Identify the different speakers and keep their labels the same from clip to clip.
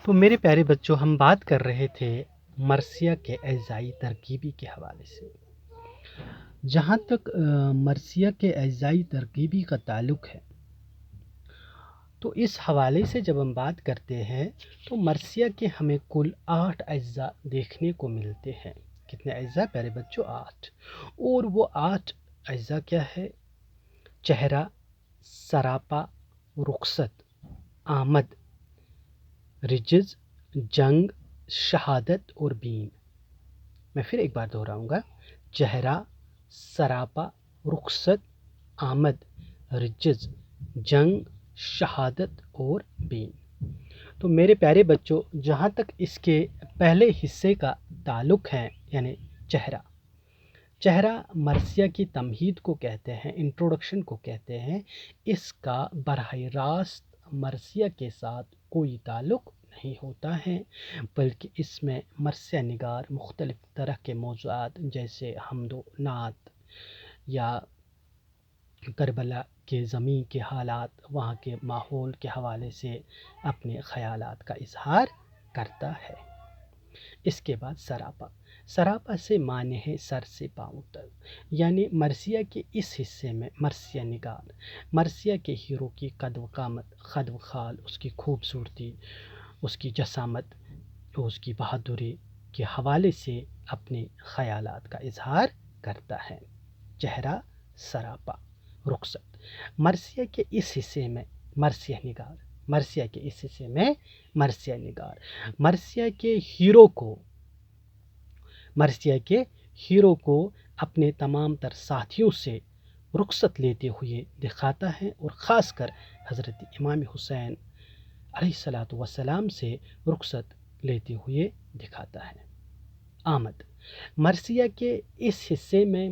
Speaker 1: تو میرے پیارے بچوں، ہم بات کر رہے تھے مرثیہ کے اجزائی ترکیبی کے حوالے سے۔ جہاں تک مرثیہ کے اجزائی ترکیبی کا تعلق ہے، تو اس حوالے سے جب ہم بات کرتے ہیں تو مرثیہ کے ہمیں کل 8 اجزاء دیکھنے کو ملتے ہیں۔ کتنے اجزاء پیارے بچوں؟ 8۔ اور وہ 8 اجزاء کیا ہے؟ چہرہ، سراپا، رخصت، آمد، رجز، جنگ، شہادت اور بین۔ میں پھر ایک بار دہراؤں گا: چہرہ، سراپا، رخصت، آمد، رجز، جنگ، شہادت اور بین۔ تو میرے پیارے بچوں، جہاں تک اس کے پہلے حصے کا تعلق ہے، یعنی چہرہ مرثیہ کی تمہید کو کہتے ہیں، انٹروڈکشن کو کہتے ہیں۔ اس کا براہ راست مرثیہ کے ساتھ کوئی تعلق نہیں ہوتا ہے، بلکہ اس میں مرثیہ نگار مختلف طرح کے موضوعات جیسے حمد و نعت یا کربلا کے زمین کے حالات، وہاں کے ماحول کے حوالے سے اپنے خیالات کا اظہار کرتا ہے۔ اس کے بعد سراپا سے معنی ہے سر سے پاؤں تک، یعنی مرثیہ کے اس حصے میں مرثیہ نگار مرثیہ کے ہیرو کی قد و قامت، خد و خال، اس کی خوبصورتی، اس کی جسامت، اس کی بہادری کے حوالے سے اپنے خیالات کا اظہار کرتا ہے۔ چہرہ، سراپا، رخصت۔ مرثیہ کے اس حصے میں مرثیہ نگار مرثیہ کے ہیرو کو اپنے تمام تر ساتھیوں سے رخصت لیتے ہوئے دکھاتا ہے، اور خاص کر حضرت امام حسین علیہ السلام سے رخصت لیتے ہوئے دکھاتا ہے۔ آمد۔ مرثیہ کے اس حصے میں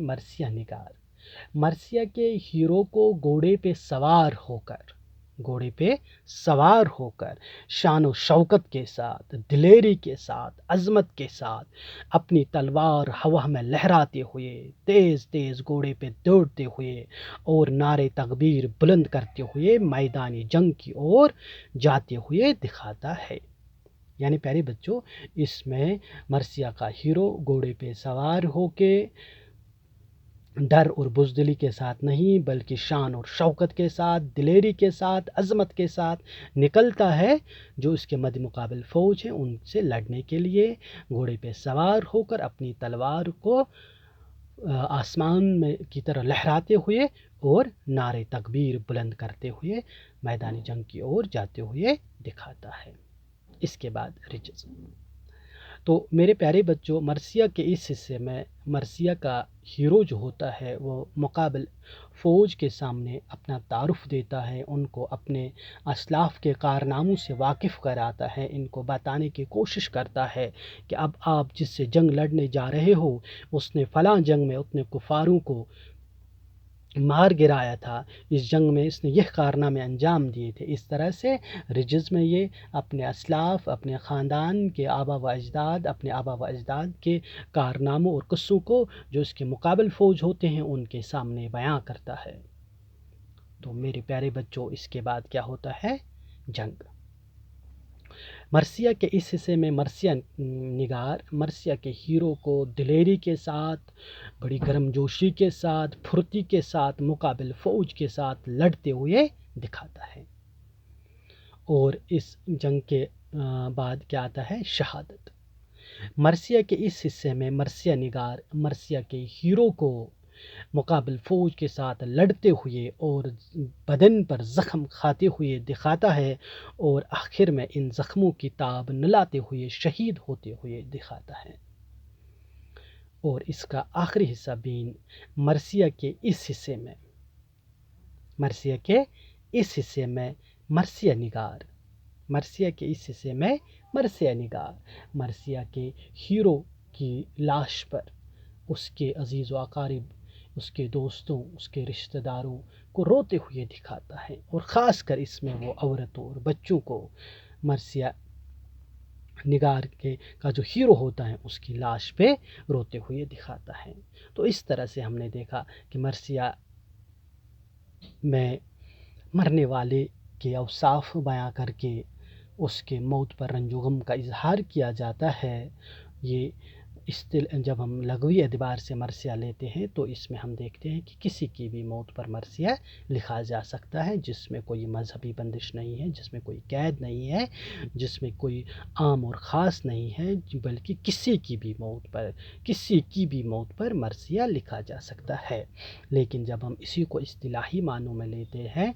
Speaker 1: مرثیہ کے ہیرو کو گھوڑے پہ سوار ہو کر شان و شوکت کے ساتھ، دلیری کے ساتھ، عظمت کے ساتھ اپنی تلوار ہوا میں لہراتے ہوئے، تیز تیز گھوڑے پہ دوڑتے ہوئے اور نعرے تکبیر بلند کرتے ہوئے میدان جنگ کی اور جاتے ہوئے دکھاتا ہے۔ یعنی پیارے بچوں، اس میں مرثیہ کا ہیرو گھوڑے پہ سوار ہو کے ڈر اور بزدلی کے ساتھ نہیں، بلکہ شان اور شوکت کے ساتھ، دلیری کے ساتھ، عظمت کے ساتھ نکلتا ہے۔ جو اس کے مد مقابل فوج ہے، ان سے لڑنے کے لیے گھوڑے پہ سوار ہو کر اپنی تلوار کو آسمان میں کی طرح لہراتے ہوئے اور نعرے تکبیر بلند کرتے ہوئے میدان جنگ کی اور جاتے ہوئے دکھاتا ہے۔ اس کے بعد رجز۔ تو میرے پیارے بچوں، مرثیہ کے اس حصے میں مرثیہ کا ہیرو جو ہوتا ہے وہ مقابل فوج کے سامنے اپنا تعارف دیتا ہے، ان کو اپنے اسلاف کے کارناموں سے واقف کراتا ہے، ان کو بتانے کی کوشش کرتا ہے کہ اب آپ جس سے جنگ لڑنے جا رہے ہو، اس نے فلاں جنگ میں اتنے کفاروں کو مار گرایا تھا، اس جنگ میں اس نے یہ کارنامے انجام دیے تھے۔ اس طرح سے رجز میں یہ اپنے اسلاف، اپنے خاندان کے اپنے آبا و اجداد کے کارناموں اور قصوں کو جو اس کے مقابل فوج ہوتے ہیں ان کے سامنے بیان کرتا ہے۔ تو میرے پیارے بچوں، اس کے بعد کیا ہوتا ہے؟ جنگ۔ مرثیہ کے اس حصے میں مرثیہ نگار مرثیہ کے ہیرو کو دلیری کے ساتھ، بڑی گرم جوشی کے ساتھ، پھرتی کے ساتھ مقابل فوج کے ساتھ لڑتے ہوئے دکھاتا ہے۔ اور اس جنگ کے بعد کیا آتا ہے؟ شہادت۔ مرثیہ کے اس حصے میں مرثیہ نگار مرثیہ کے ہیرو کو مقابل فوج کے ساتھ لڑتے ہوئے اور بدن پر زخم کھاتے ہوئے دکھاتا ہے، اور آخر میں ان زخموں کی تاب نہ لاتے ہوئے شہید ہوتے ہوئے دکھاتا ہے۔ اور اس کا آخری حصہ بین مرثیہ کے اس حصے میں مرثیہ نگار مرثیہ کے ہیرو کی لاش پر اس کے عزیز و اقارب، اس کے دوستوں، اس کے رشتہ داروں کو روتے ہوئے دکھاتا ہے، اور خاص کر اس میں وہ عورتوں اور بچوں کو مرثیہ نگار کا جو ہیرو ہوتا ہے اس کی لاش پہ روتے ہوئے دکھاتا ہے۔ تو اس طرح سے ہم نے دیکھا کہ مرثیہ میں مرنے والے کے اوصاف بیان کر کے اس کے موت پر رنج و غم کا اظہار کیا جاتا ہے، یہ جب ہم لغوی اعتبار سے مرثیہ لیتے ہیں تو اس میں ہم دیکھتے ہیں کہ کسی کی بھی موت پر مرثیہ لکھا جا سکتا ہے، جس میں کوئی مذہبی بندش نہیں ہے، جس میں کوئی قید نہیں ہے، جس میں کوئی عام اور خاص نہیں ہے، بلکہ کسی کی بھی موت پر مرثیہ لکھا جا سکتا ہے۔ لیکن جب ہم اسی کو اصطلاحی معنوں میں لیتے ہیں،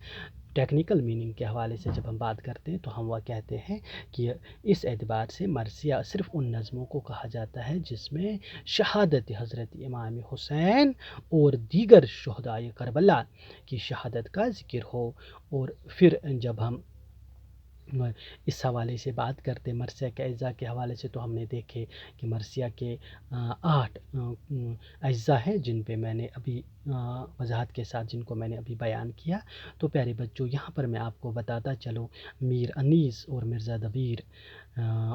Speaker 1: ٹیکنیکل میننگ کے حوالے سے جب ہم بات کرتے ہیں، تو ہم وہ کہتے ہیں کہ اس اعتبار سے مرثیہ صرف ان نظموں کو کہا جاتا ہے جس میں شہادت حضرت امام حسین اور دیگر شہدائے کربلا کی شہادت کا ذکر ہو۔ اور پھر جب ہم اس حوالے سے بات کرتے مرثیہ کے اجزاء کے حوالے سے، تو ہم نے دیکھے کہ مرثیہ کے 8 اجزاء ہیں، جن پہ میں نے ابھی وضاحت کے ساتھ جن کو میں نے ابھی بیان کیا۔ تو پیارے بچوں، یہاں پر میں آپ کو بتاتا چلوں، میر انیس اور مرزا دبیر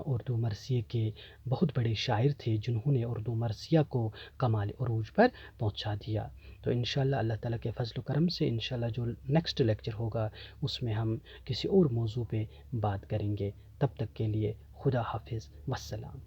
Speaker 1: اردو مرثیے کے بہت بڑے شاعر تھے، جنہوں نے اردو مرثیہ کو کمال عروج پر پہنچا دیا۔ تو انشاءاللہ اللہ تعالیٰ کے فضل و کرم سے انشاءاللہ جو نیکسٹ لیکچر ہوگا اس میں ہم کسی اور موضوع پہ بات کریں گے۔ تب تک کے لیے خدا حافظ، والسلام۔